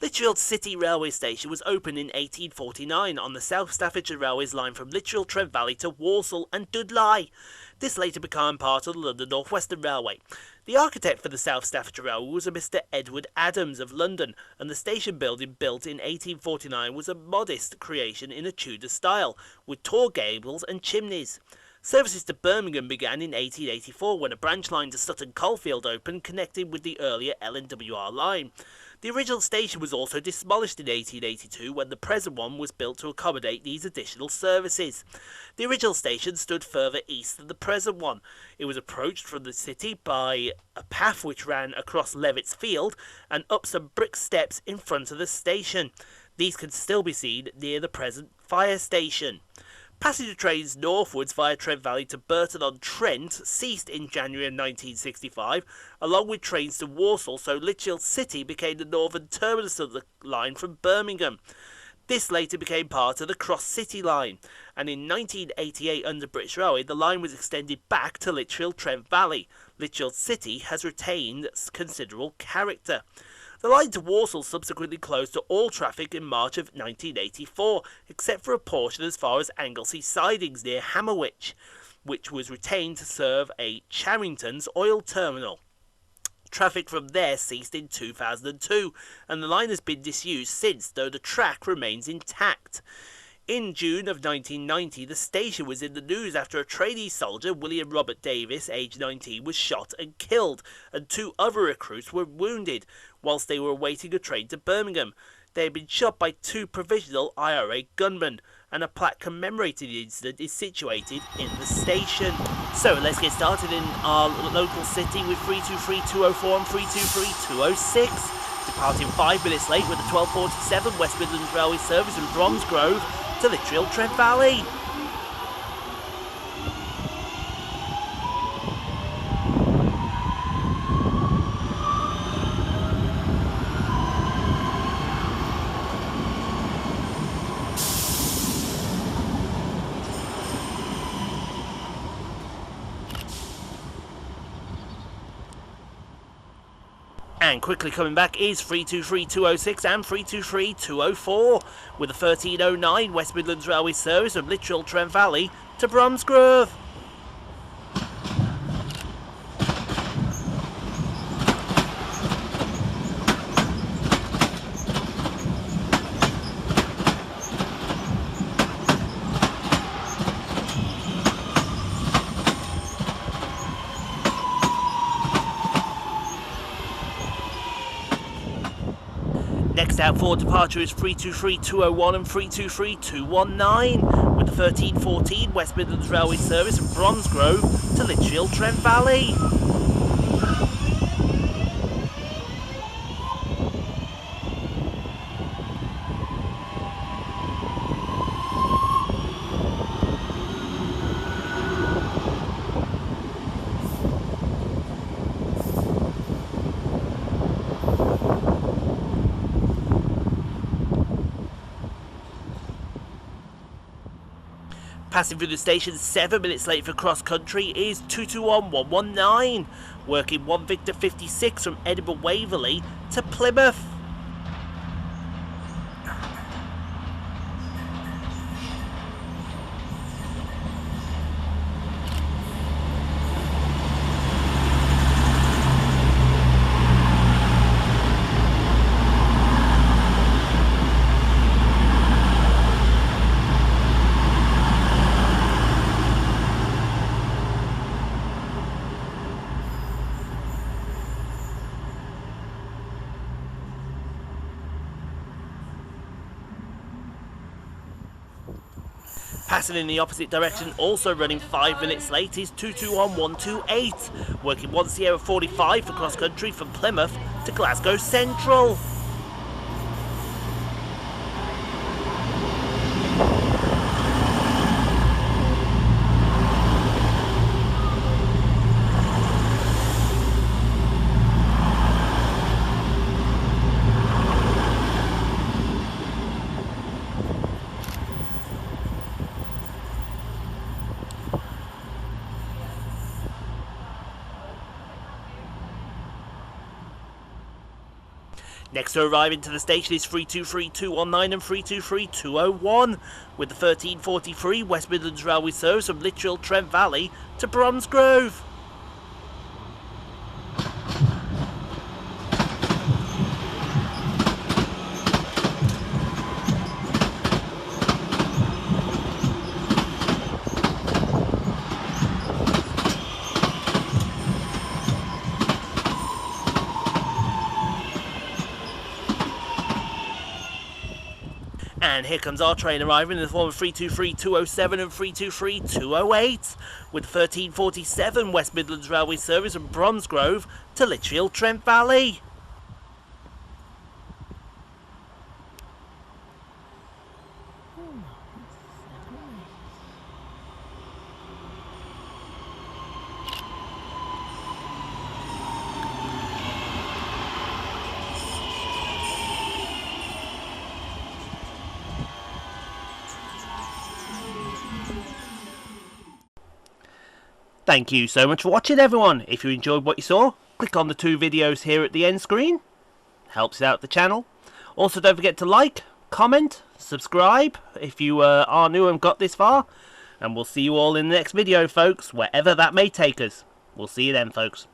Lichfield City Railway Station was opened in 1849 on the South Staffordshire Railway's line from Lichfield Trent Valley to Walsall and Dudley. This later became part of the London North Western Railway. The architect for the South Staffordshire Railway was a Mr. Edward Adams of London, and the station building built in 1849 was a modest creation in a Tudor style, with tall gables and chimneys. Services to Birmingham began in 1884 when a branch line to Sutton Coldfield opened, connecting with the earlier LNWR line. The original station was also demolished in 1882 when the present one was built to accommodate these additional services. The original station stood further east than the present one. It was approached from the city by a path which ran across Levitt's Field and up some brick steps in front of the station. These can still be seen near the present fire station. Passenger trains northwards via Trent Valley to Burton-on-Trent ceased in January 1965, along with trains to Walsall, so Lichfield City became the northern terminus of the line from Birmingham. This later became part of the Cross City line, and in 1988 under British Railway the line was extended back to Lichfield Trent Valley. Lichfield City has retained considerable character. The line to Walsall subsequently closed to all traffic in March of 1984, except for a portion as far as Anglesey Sidings near Hammerwich, which was retained to serve a Charrington's oil terminal. Traffic from there ceased in 2002, and the line has been disused since, though the track remains intact. In June of 1990, the station was in the news after a trainee soldier, William Robert Davis, aged 19, was shot and killed, and 2 other recruits were wounded whilst they were awaiting a train to Birmingham. They had been shot by 2 provisional IRA gunmen, and a plaque commemorating the incident is situated in the station. So let's get started in our local city with 323-204 and 323-206. Departing 5 minutes late with the 1247 West Midlands Railway service from Bromsgrove to Lichfield Trent Valley. And quickly coming back is 323-206 and 323-204 with a 1309 West Midlands Railway service from Lichfield Trent Valley to Bromsgrove. Next out for departure is 323-201 and 323-219 with the 1314 West Midlands Railway service from Bromsgrove to Lichfield Trent Valley. Passing through the station 7 minutes late for cross country is 221119, working 1 Victor 56 from Edinburgh Waverley to Plymouth. Passing in the opposite direction, also running 5 minutes late, is 221128, working 1 Sierra 45 for cross country from Plymouth to Glasgow Central. Next to arrive into the station is 323219 and 323201, with the 1343 West Midlands Railway service from Lichfield Trent Valley to Bromsgrove. And here comes our train arriving in the form of 323207 and 323208, with 1347 West Midlands Railway service from Bromsgrove to Lichfield Trent Valley. Thank you so much for watching, everyone. If you enjoyed what you saw, click on the 2 videos here at the end screen. Helps out the channel. Also, don't forget to like, comment, subscribe if you are new and got this far. And we'll see you all in the next video, folks, wherever that may take us. We'll see you then, folks.